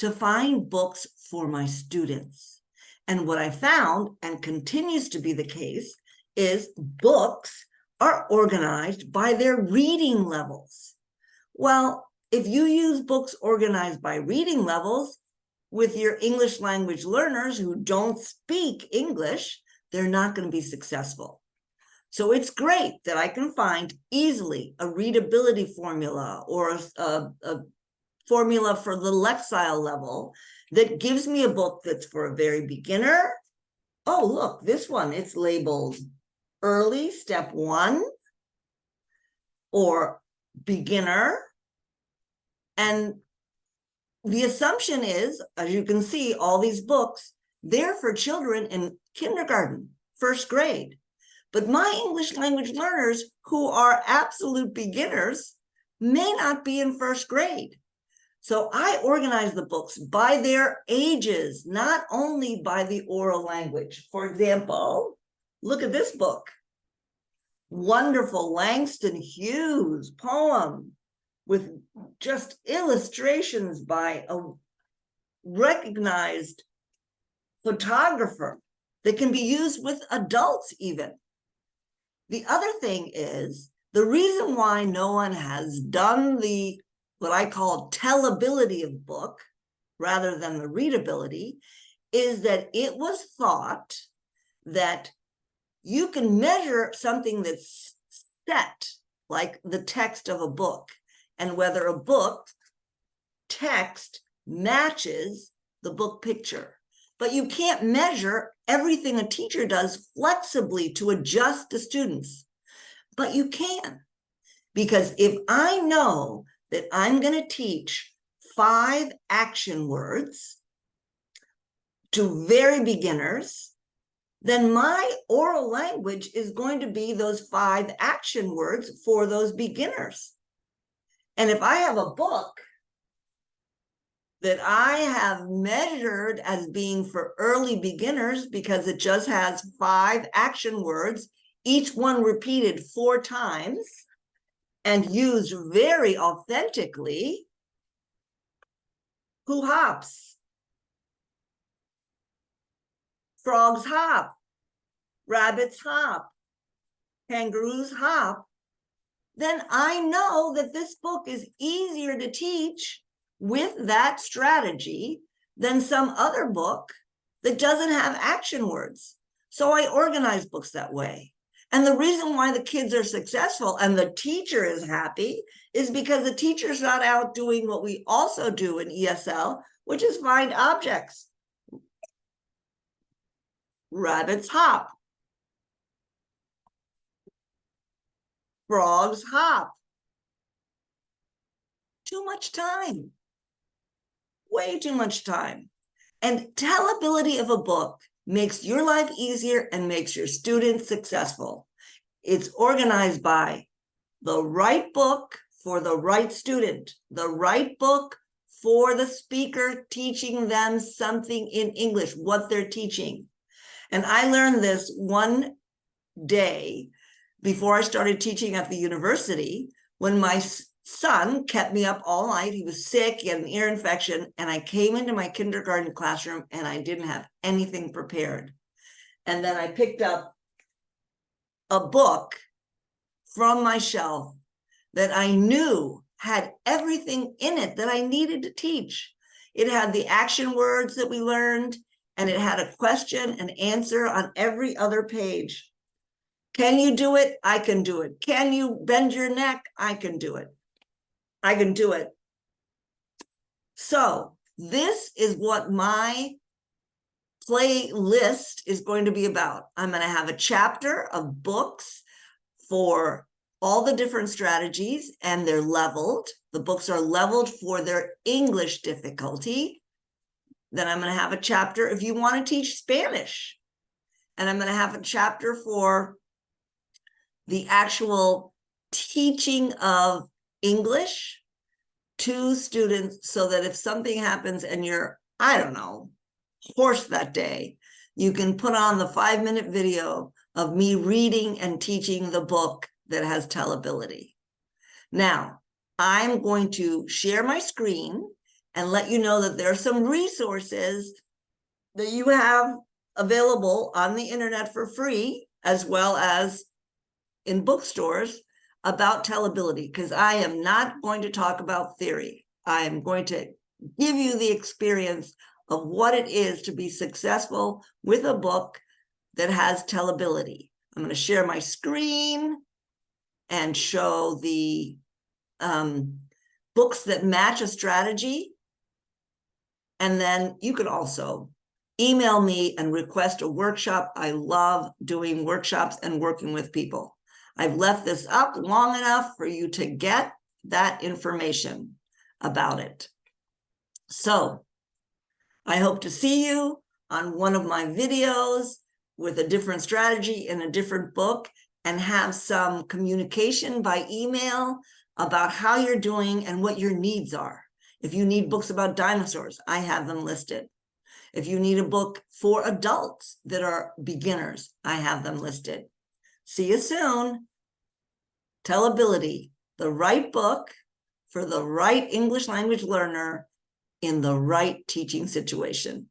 to find books for my students. And what I found, and continues to be the case, is books are organized by their reading levels. Well, if you use books organized by reading levels with your English language learners who don't speak English, they're not going to be successful. So it's great that I can find easily a readability formula or a formula for the Lexile level that gives me a book that's for a very beginner. Oh, look, this one, it's labeled Early Step 1 or Beginner. And the assumption is, as you can see, all these books, they're for children in kindergarten, first grade. But my English language learners who are absolute beginners may not be in first grade. So I organize the books by their ages, not only by the oral language. For example, look at this book. Wonderful Langston Hughes poem with just illustrations by a recognized photographer that can be used with adults even. The other thing is, the reason why no one has done the, what I call tellability of book, rather than the readability, is that it was thought that you can measure something that's set, like the text of a book, and whether a book text matches the book picture. But you can't measure everything a teacher does flexibly to adjust to students. But you can, because if I know that I'm going to teach 5 action words to very beginners, then my oral language is going to be those 5 action words for those beginners. And if I have a book that I have measured as being for early beginners because it just has 5 action words, each one repeated 4 times and used very authentically, who hops? Frogs hop, rabbits hop, kangaroos hop, then I know that this book is easier to teach with that strategy than some other book that doesn't have action words. So I organize books that way. And the reason why the kids are successful and the teacher is happy is because the teacher's not out doing what we also do in ESL, which is find objects. Rabbits hop. Frogs hop. Too much time. Way too much time. And tellability of a book makes your life easier and makes your students successful. It's organized by the right book for the right student, the right book for the speaker teaching them something in English, what they're teaching. And I learned this one day before I started teaching at the university, when my son kept me up all night. He was sick, he had an ear infection, and I came into my kindergarten classroom and I didn't have anything prepared. And then I picked up a book from my shelf that I knew had everything in it that I needed to teach. It had the action words that we learned, and it had a question and answer on every other page. Can you do it? I can do it. Can you bend your neck? I can do it. I can do it. So this is what my playlist is going to be about. I'm going to have a chapter of books for all the different strategies, and they're leveled. The books are leveled for their English difficulty. Then I'm going to have a chapter if you want to teach Spanish. And I'm going to have a chapter for the actual teaching of English to students, so that if something happens and you're, I don't know, hoarse that day, you can put on the 5-minute video of me reading and teaching the book that has tellability. Now, I'm going to share my screen, and let you know that there are some resources that you have available on the internet for free, as well as in bookstores, about tellability, because I am not going to talk about theory. I am going to give you the experience of what it is to be successful with a book that has tellability. I'm going to share my screen and show the books that match a strategy. And then you can also email me and request a workshop. I love doing workshops and working with people. I've left this up long enough for you to get that information about it. So I hope to see you on one of my videos with a different strategy in a different book, and have some communication by email about how you're doing and what your needs are. If you need books about dinosaurs, I have them listed. If you need a book for adults that are beginners, I have them listed. See you soon. Tellability, the right book for the right English language learner in the right teaching situation.